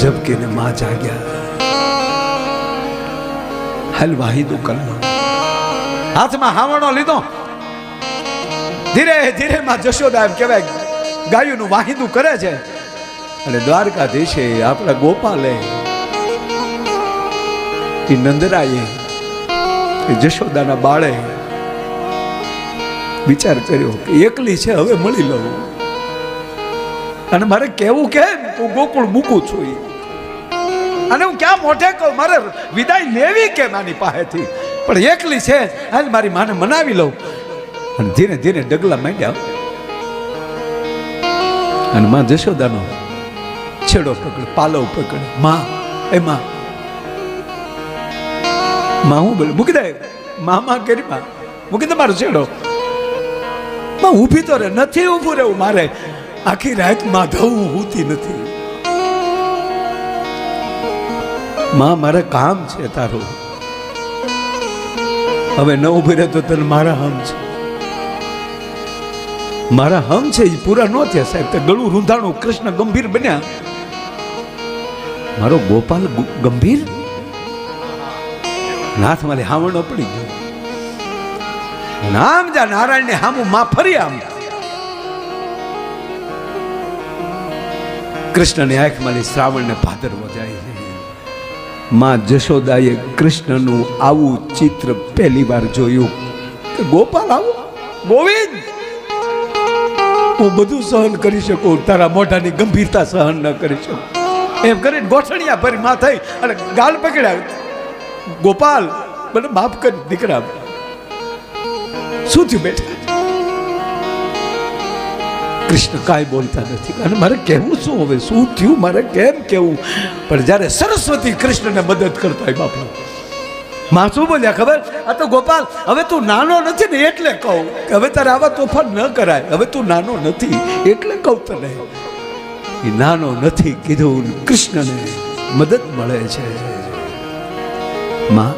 ઝબકીને માં જાગ્યા. હાલ વાહિદું કલમ હાથમાં હાવણો લીધો. ધીરે ધીરે માં જશોદા એમ કહેવાય ગાયુંનું વાહિદું કરે છે. અને દ્વારકાધીશે આપણા ગોપાલે એ નંદરાએ જશોદાના બાળે વિચાર કર્યો કે એકલી છે હવે મળી લઉં. અને મારે કેવું કેમ હું ગોકુળ મૂકું છું અને હું ક્યાં મોઢે કહું મારે વિદાય લેવી કેમ આની પાસેથી. પણ એકલી છે હાલ મારી માને મનાવી લઉં. અને ધીરે ધીરે ડગલા માંડ્યા. અને માં જશોદાનો છેડો પકડ પાલવ પકડ. માં એ માં હું બોલે મૂકી દે. માં કરી માં મૂકી દે મારો છેડો. માં ઊભી તો રે. નથી ઊભું રહેવું મારે. આખી રાત માધવ હોતી નથી. માં મારે કામ છે તારું. હવે ન ઊભી રહે તો તને મારા હમ છે. મારા હમ છે એ પૂરા ન થયા સાહેબ. તે ગળું રૂંધાણું કૃષ્ણ ગંભીર બન્યા. મારો ગોપાલ ગંભીર નાથ મારે હાવણો પડી ગયો. નામ જા નારાયણ ને હામું માં ફરી આમ. કૃષ્ણની આંખમાં શ્રાવણ ને ભાદરવો જાય છે. માં જશોદાએ કૃષ્ણનું આવું ચિત્ર પહેલી વાર જોયું કે ગોપાલ આવો ગોવિંદ હું બધું સહન કરી શકું તારા મોઢાની ગંભીરતા સહન ન કરી શકું. એમ કરીને ગોઠણિયા ભરી માં થઈ અને ગાલ પકડ્યા. ગોપાલ મને માફ કરી દીકરા. શું થયું બેટા? કૃષ્ણ કાંઈ બોલતા નથી. અને મારે કહેવું શું હવે? શું થયું મારે કેમ કેવું? પણ જ્યારે સરસ્વતી કૃષ્ણને મદદ કરતા હોય બાપા માં શું બોલ્યા ખબર? આ તો ગોપાલ હવે તું નાનો નથી ને એટલે કહું કે હવે તારે આવા તોફાન ન કરાય. હવે તું નાનો નથી એટલે કહું તને. એ નાનો નથી કીધું કૃષ્ણને મદદ મળે છે. માં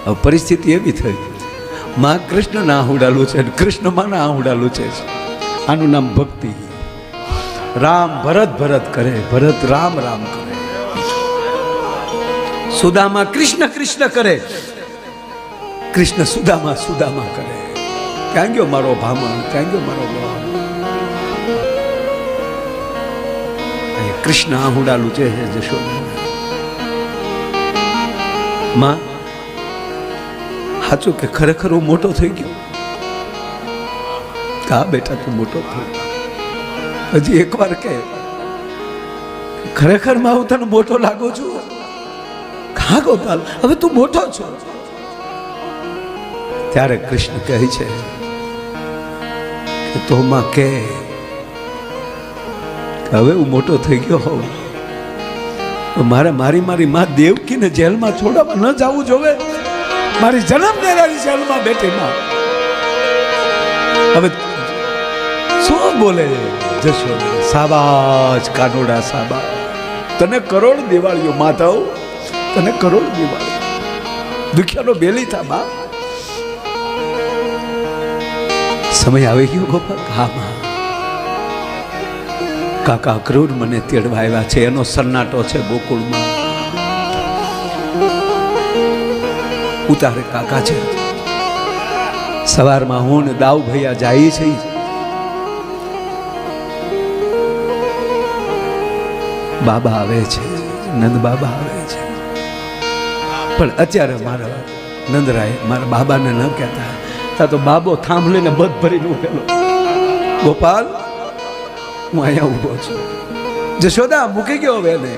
હવે પરિસ્થિતિ એવી થઈ. માં કૃષ્ણ ના આહુડાલું છે કૃષ્ણ માં ના આહુડાલું છે. આનું નામ ભક્તિ. રામ ભરત ભરત કરે, ભરત રામ રામ કરે. સુદામા કૃષ્ણ કૃષ્ણ કરે, કૃષ્ણ સુદામા સુદામા કરે. ક્યાં ગયો મારો ભામણ? ક્યાં ગયો મારો ભામ? કૃષ્ણ આહુડાલું છે જશોદા. માં સાચું કે ખરેખર હું મોટો થઈ ગયો? કા બેટા તું મોટો થઈ? હજી એકવાર કે ખરેખર માં હું તને મોટો લાગુ છું? હા ગોપાલ હવે તું મોટો છો. ત્યારે કૃષ્ણ કહે છે કે તો માં કે હવે હું મોટો થઈ ગયો હોઉં તો મારે મારી માં દેવકીને જેલમાં છોડવા ન જવું જોવે. મારી જન્મ દેનારી જેલમાં બેઠી માં હવે શું બોલે જશોદા? સાબાજ કાનોડા સાબા. તને કરોડ દિવાળીઓ માતાઓ, તને કરોડ દિવાળી. દુખિયાનો બેલી થા બા. સમય આવી ગયો ગોપાલ. હા માં કાકા અક્રૂર મને તેડવા આવ્યા છે. એનો સન્નાટો છે ગોકુળમાં. ઉતારે કાકા છે. સવારમાં હું ને દાવ ભૈયા જાય છે. બાબા આવે છે, નંદ બાબા આવે છે. પણ અત્યારે મારા નંદરાય મારા બાબાને ન કહેતા. તા તો બાબો થાંભલીને બધ ભરીને ઉભેલો. ગોપાલ હું અહીંયા ઊભો છું. જશોદા મૂકી ગયો હવે એને.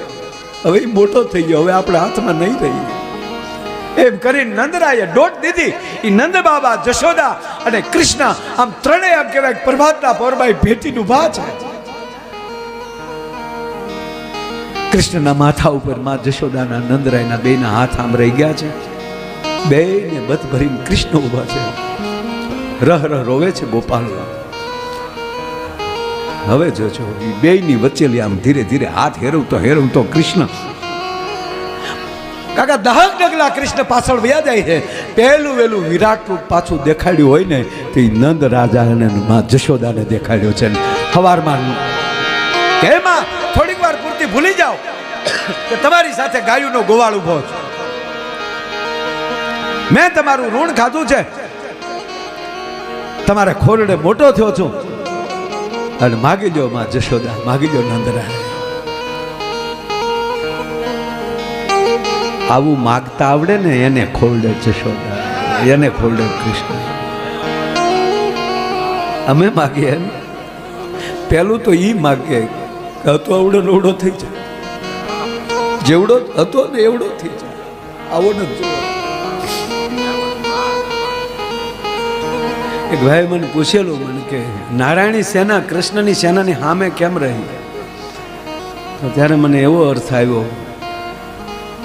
હવે મોટો થઈ ગયો. હવે આપણા હાથમાં નહીં રહી. એમ કરીને નંદરાયે દોટ દીધી. એ નંદ બાબા જશોદા અને કૃષ્ણ આમ ત્રણેય આમ કહેવાય પ્રભાતના પોરબાઈ ભેટીને ઊભા છે. કૃષ્ણના માથા ઉપર માં જશોદાના નંદરાયના બેના હાથ આમ રહી ગયા છે. બેને બધ ભરીને કૃષ્ણ ઊભા છે. રહ રહ રોવે છે ગોપાલ. હવે જોજો એ બેયની વચ્ચેલી આમ ધીરે ધીરે હાથ હેરવતો કૃષ્ણ કાકા દહક ડગલા કૃષ્ણ પાછળ વયા જાય છે. પહેલું વેલું વિરાટ રૂપ પાછું દેખાડ્યું હોય ને તો એ નંદ રાજા અને માં જશોદાને દેખાડ્યો છે. સવારમાં કેમાં થોડીક વાર પૂરતી ભૂલી જાઓ કે તમારી સાથે ગાયુંનો ગોવાળ ઉભો છે. મેં તમારું ઋણ ખાધું છે, તમારા ખોરડે મોટો થયો છું, અને માગી જો માં જશોદા, માગી જો નંદરાય. આવું માગતા આવડે ને એને ખોરડે જશોદા, એને ખોરડે કૃષ્ણ. અમે માગીએ પેલું તો ઈ માગીએ હતો આવડો નવડો થઈ જાય, જેવડો હતો ને એવડો થઈ જાય. આવો ને એક ભાઈ મને પૂછેલું, મને કે નારાયણી સેના કૃષ્ણની સેનાની સામે કેમ રહી? તો ત્યારે મને એવો અર્થ આવ્યો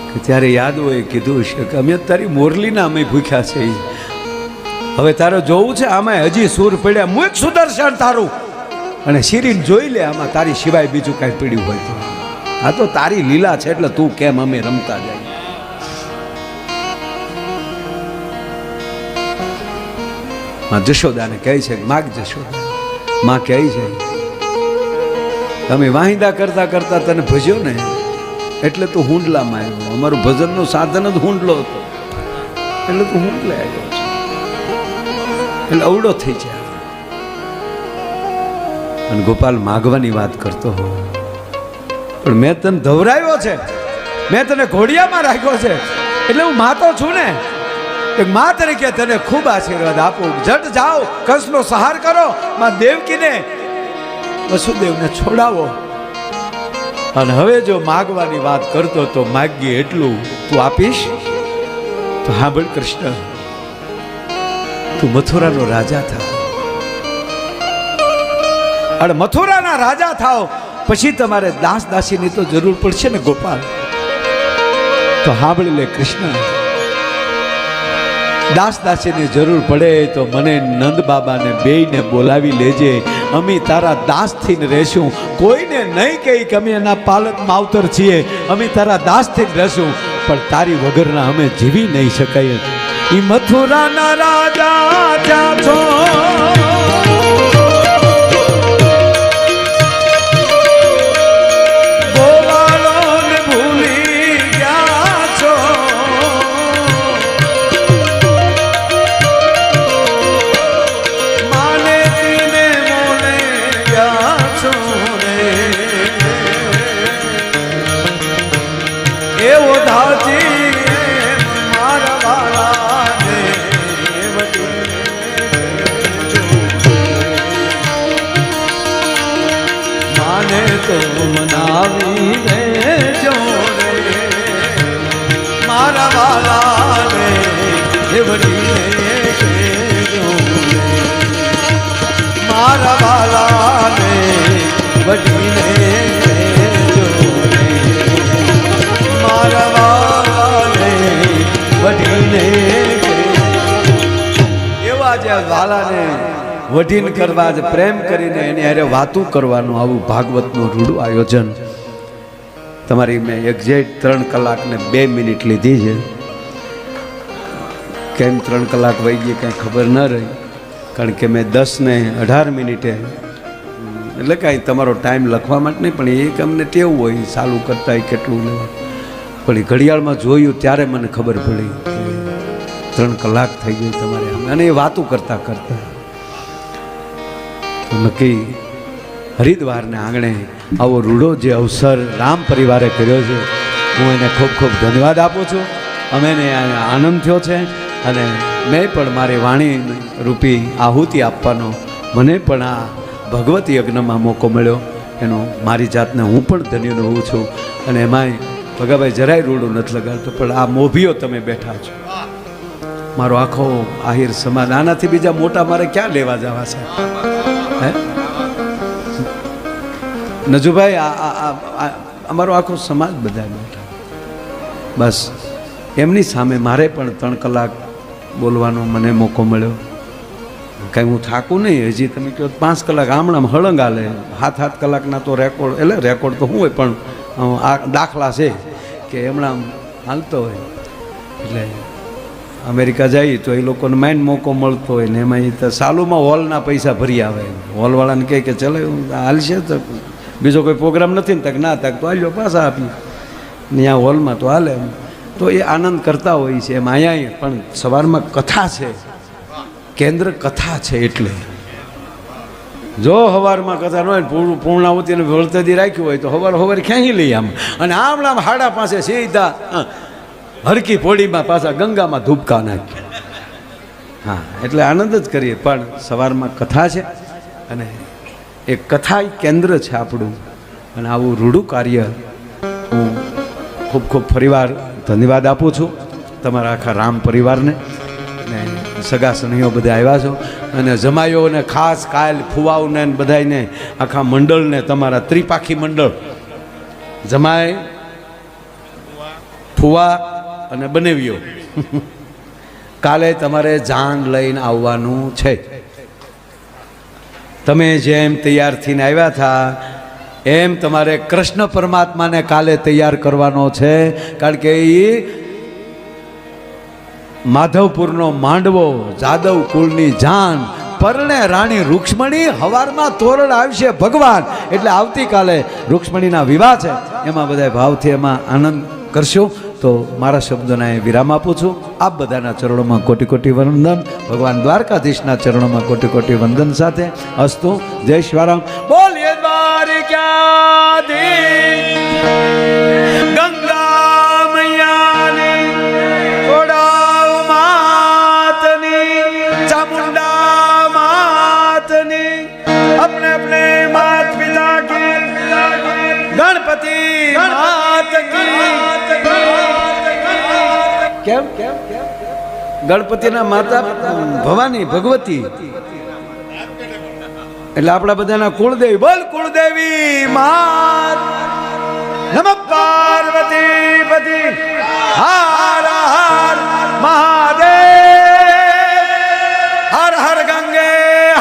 કે ત્યારે યાદ હોય કીધું છે કે અમે તારી મોરલીના અમે ભૂખ્યા છે. હવે તારે જોવું છે આમાં હજી સૂર પડ્યા, મુખ સુદર્શન તારું, અને શિરીન જોઈ લે આમાં તારી સિવાય બીજું કાંઈ પીડ્યું હોય તો. આ તો તારી લીલા છે એટલે તું કેમ અમે રમતા જાય. માં જશોદાને કહે છે માગ જશોદા. માં કહે છે તમે વાહિંદા કરતા કરતા તને ભજ્યો ને એટલે તું હુંડલામાં આવ્યો. અમારું ભજનનું સાધન જ હુંડલો હતો, એટલે તું હુંડલે આવ્યો છે, એટલે અવડો થઈ જાય. અને ગોપાલ માગવાની વાત કરતો હોય, પણ મેં તને ધવરાવ્યો છે, મેં તને ઘોડિયામાં રાખ્યો છે, એટલે હું માતો છું ને. એક મા તરીકે તને ખૂબ આશીર્વાદ આપું. જટ જાઓ, કંસનો સહાર કરો, માં દેવકીને વસુદેવને છોડાવો. અને હવે જો માગવાની વાત કરતો તો માગીએ એટલું તું આપીશ તો સાંભળ કૃષ્ણ, તું મથુરાનો રાજા થાવ. અને મથુરાના રાજા થાવ પછી તમારે દાસ દાસીની તો જરૂર પડશે ને ગોપાલ. તો સાંભળી લે કૃષ્ણ, દાસ દાસીની જરૂર પડે તો મને નંદ બાબાને બેયને બોલાવી લેજે. અમે તારા દાસ થઈને રહેશું, કોઈને નહીં કહી કે અમે એના પાલક માવતર છીએ. અમે તારા દાસ થઈને રહેશું, પણ તારી વગરના અમે જીવી નહીં શકાય. ઈ મથુરાના રાજા ત્યાં છો, ગોવાળોને ભૂલી ગયા છો. માને તીને મોને ગયા છો રે, એવો ધાજી મારા વાલાને માને તો મનાવી દેજો રે, મારા વાલાને મારા વાલાને વઢીને જો રે, મારા વાલાને વઢીને. એવા જે વાલાને વઢીન કરવા જ પ્રેમ કરીને એની હારે વાતું કરવાનું આવું ભાગવતનું રૂડું આયોજન. તમારી મેં એક્ઝેક્ટ 3 કલાક ને 2 મિનિટ લીધી છે. કેમ 3 કલાક વહી ગઈ કાંઈ ખબર ન રહી, કારણ કે મેં 10 ને 18 મિનિટે, એટલે કાંઈ તમારો ટાઈમ લખવા માટે નહીં, પણ એક અમને ટેવું હોય ચાલુ કરતા કેટલું લેવા. પણ એ ઘડિયાળમાં જોયું ત્યારે મને ખબર પડી કે 3 કલાક થઈ ગઈ તમારે, અને એ વાતું કરતા કરતા. નક્કી હરિદ્વારને આંગણે આવો રૂડો જે અવસર રામ પરિવારે કર્યો છે, હું એને ખૂબ ખૂબ ધન્યવાદ આપું છું. અમે આનંદ થયો છે, અને મેં પણ મારી વાણી રૂપી આહુતિ આપવાનો મને પણ આ ભગવત યજ્ઞમાં મોકો મળ્યો, એનો મારી જાતને હું પણ ધન્ય હોઉં છું. અને એમાંય ભગાભાઈ જરાય રૂડું નથી લગાડતો, પણ આ મોભીઓ તમે બેઠા છો, મારો આખો આહિર સમાજ, આનાથી બીજા મોટા મારે ક્યાં લેવા જવા છે? હે નજુભાઈ, અમારો આખો સમાજ બધા બેઠા, બસ એમની સામે મારે પણ 3 કલાક બોલવાનો મને મોકો મળ્યો. કાંઈ હું થાકું નહીં. હજી તમે કહો 5 કલાક આમણામ હળંગ હાલે, 7-7 કલાકના તો રેકોર્ડ, એટલે રેકોર્ડ તો શું હોય, પણ આ દાખલા છે કે હમણાં હાલતો હોય. એટલે અમેરિકા જઈએ તો એ લોકોને માઇન્ડ મોકો મળતો હોય ને, એમાં તો સાલુમાં હોલના પૈસા ભરી આવે. હોલવાળાને કહે કે ચલો હાલશે તો બીજો કોઈ પ્રોગ્રામ નથી ને તક ના તક તો હાલ્યો પાછા આપીએ ત્યાં હોલમાં તો હાલે એમ તો એ આનંદ કરતા હોય છે એમ અહીંયા પણ સવારમાં કથા છે કેન્દ્ર કથા છે એટલે જો સવારમાં કથા ન હોય પૂર્ણાવતીને વળતદી રાખ્યું હોય તો સવારે ખેંચી લઈએ આમ અને આમ હાડા પાસે સીધા હરકી પોડીમાં પાછા ગંગામાં ધૂપકા નાખીએ હા એટલે આનંદ જ કરીએ પણ સવારમાં કથા છે અને એ કથા કેન્દ્ર છે આપણું અને આવું રૂડું કાર્ય હું ખૂબ ખૂબ ફરીવાર ધન્યવાદ આપું છું તમારા આખા રામ પરિવારને ને સગા સણીઓ બધા આવ્યા છો અને જમાયોને ખાસ કાલ ફુવાઓને બધાને આખા મંડળને તમારા ત્રિપાખી મંડળ જમાય ફુવા અને બનેવીઓ કાલે તમારે જાન લઈને આવવાનું છે તમે જેમ તૈયાર થઈને આવ્યા હતા એમ તમારે કૃષ્ણ પરમાત્માને કાલે તૈયાર કરવાનો છે કારણ કે એ માધવપુરનો માંડવો જાદવ કુળની જાન પરણે રાણી રૂક્ષ્મણી હવારમાં તોરણ આવશે ભગવાન એટલે આવતીકાલે રૂક્ષ્મણીના વિવાહ છે એમાં બધા ભાવથી એમાં આનંદ કરશો તો મારા શબ્દોને વિરામ આપું છું આપ બધાના ચરણોમાં કોટી કોટી વંદન ભગવાન દ્વારકાધીશના ચરણોમાં કોટી કોટી વંદન સાથે અસ્તુ જય શ્રીરામ બોલીએ દ્વારકાધીશ ગંગા મૈયાની ઓડાવ માતની ચામુંડા માતની अपने अपने मात पिता की गणपति मात की કેમ ગણપતિના માતા ભવાની ભગવતી એટલે આપણા બધાના કુળદેવી બોલ કુળદેવી માત નમઃ પાર્વતી પતિ હર હર મહાદેવ હર હર ગંગે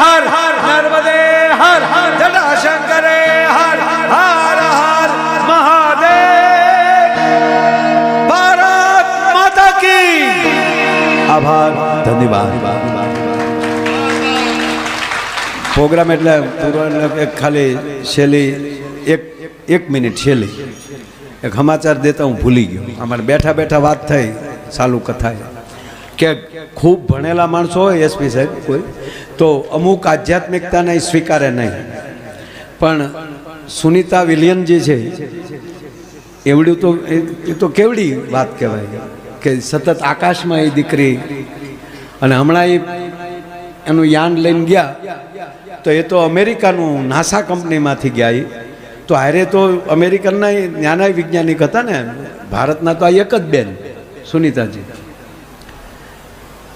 હર હર નર્મદે હર હર જટાશંકરે હર હર હર મહાદેવ ભારત માતા કી આભાર ધન્યવાદ પ્રોગ્રામ એટલે પૂરો ખાલી છેલ્લી એક મિનિટ છેલ્લી એક સમાચાર દેતા હું ભૂલી ગયો અમારે બેઠા બેઠા વાત થઈ ચાલુ કથા કે ખૂબ ભણેલા માણસો હોય એસપી સાહેબ કોઈ તો અમુક આધ્યાત્મિકતાને સ્વીકારે નહીં પણ સુનિતા વિલિયમજી છે એવડું તો એ તો કેવડી વાત કહેવાય કે સતત આકાશમાં એ દીકરી અને હમણાં એનું યાન લઈને ગયા તો એ તો અમેરિકાનું નાસા કંપનીમાંથી ગયા તો હારે તો અમેરિકનના જ્ઞાનાય વૈજ્ઞાનિક હતા ને ભારતના તો આ એક જ બેન સુનિતાજી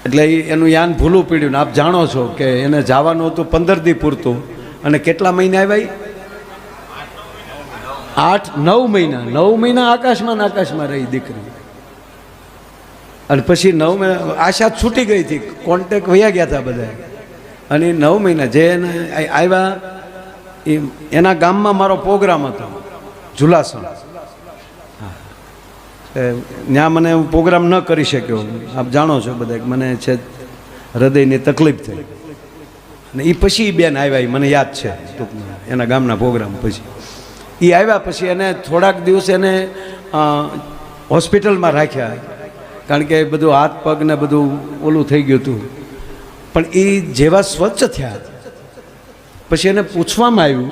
એટલે એનું યાન ભૂલું પડ્યું ને આપ જાણો છો કે એને જવાનું હતું 15 દી પૂરતું અને કેટલા મહિના આવ્યા 9 મહિના આકાશમાં રહી દીકરી અને પછી 9 મહિના આશા છૂટી ગઈ હતી કોન્ટેક્ટ વયા ગયા હતા બધા અને 9 મહિના જે આવ્યા એના ગામમાં મારો પ્રોગ્રામ હતો ઝુલાસણ ત્યાં મને પ્રોગ્રામ ન કરી શક્યો આપ જાણો છો બધા મને છે હૃદયની તકલીફ થઈ અને એ પછી બેન આવ્યા મને યાદ છે ટૂંકમાં એના ગામના પ્રોગ્રામ પછી એ આવ્યા પછી એને થોડાક દિવસ એને હોસ્પિટલમાં રાખ્યા કારણ કે બધું હાથ પગ ને બધું ઓલું થઈ ગયું હતું પણ એ જેવા સ્વચ્છ થયા પછી એને પૂછવામાં આવ્યું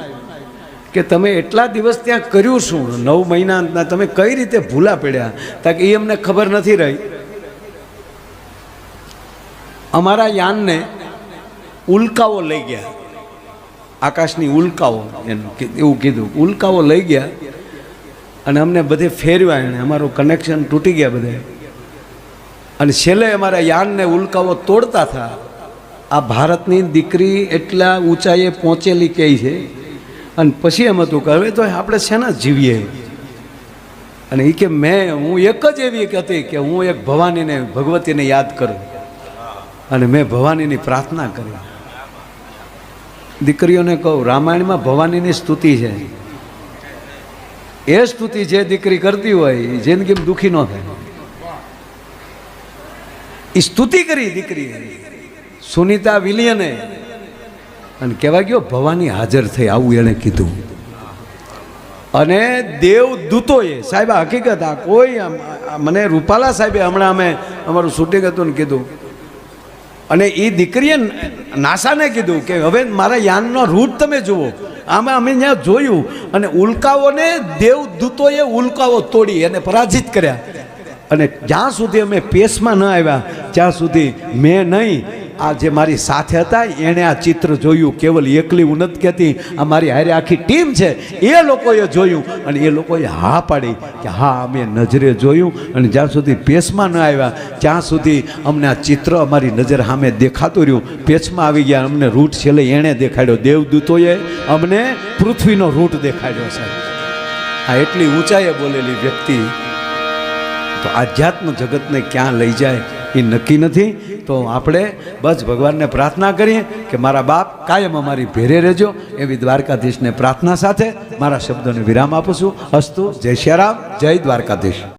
કે તમે એટલા દિવસ ત્યાં કર્યું શું 9 મહિના તમે કઈ રીતે ભૂલા પડ્યા તાકે એ અમને ખબર નથી રહી અમારા યાનને ઉલ્કાઓ લઈ ગયા આકાશની ઉલ્કાઓ એવું કીધું ઉલ્કાઓ લઈ ગયા અને અમને બધે ફેરવ્યા એને અમારું કનેક્શન તૂટી ગયા બધે અને છેલ્લે અમારા યાનને ઉલ્કાઓ તોડતા હતા આ ભારતની દીકરી એટલા ઊંચાઈએ પહોંચેલી કહે છે અને પછી એમ હતું કે હવે તો આપણે શેના જીવીએ અને એ કે હું એક જ એવી હતી કે હું એક ભવાનીને ભગવતીને યાદ કરું અને મેં ભવાનીની પ્રાર્થના કરી દીકરીઓને કહું રામાયણમાં ભવાનીની સ્તુતિ છે એ સ્તુતિ જે દીકરી કરતી હોય એ જિંદગીમાં દુઃખી ન થાય એ સ્તુતિ કરી દીકરી સુનિતા વિલિયને અને કહેવા ગયો ભવાની હાજર થઈ આવું એણે કીધું અને દેવદૂતોએ સાહેબ આ હકીકત આ કોઈ મને રૂપાલા સાહેબે હમણાં અમે અમારું શૂટિંગ હતું ને કીધું, અને એ દીકરીએ નાસાને કીધું કે હવે મારા યાનનો રૂટ તમે જુઓ. આમાં અમે ત્યાં જોયું અને ઉલ્કાઓને દેવદૂતોએ ઉલ્કાઓ તોડી અને પરાજિત કર્યા. અને જ્યાં સુધી અમે પેસમાં ન આવ્યા ત્યાં સુધી મેં નહીં, આ જે મારી સાથે હતા એણે આ ચિત્ર જોયું. કેવલ એકલી હું નથી કહેતી, આ મારી હારે આખી ટીમ છે, એ લોકોએ જોયું અને એ લોકોએ હા પાડી કે હા અમે નજરે જોયું. અને જ્યાં સુધી પેસમાં ન આવ્યા ત્યાં સુધી અમને આ ચિત્ર અમારી નજર સામે દેખાતું રહ્યું. પેચમાં આવી ગયા, અમને રૂટ છેલ્લે એણે દેખાડ્યો, દેવદૂતોએ અમને પૃથ્વીનો રૂટ દેખાડ્યો. સાહેબ આ એટલી ઊંચાઈએ બોલેલી વ્યક્તિ તો આધ્યાત્મ જગતને ક્યાં લઈ જાય એ નક્કી નથી. તો આપણે બસ ભગવાનને પ્રાર્થના કરીએ કે મારા બાપ કાયમ અમારી ભેરે રહેજો, એવી દ્વારકાધીશને પ્રાર્થના સાથે મારા શબ્દોને વિરામ આપું છું. અસ્તુ. જય શ્રી રામ, જય દ્વારકાધીશ.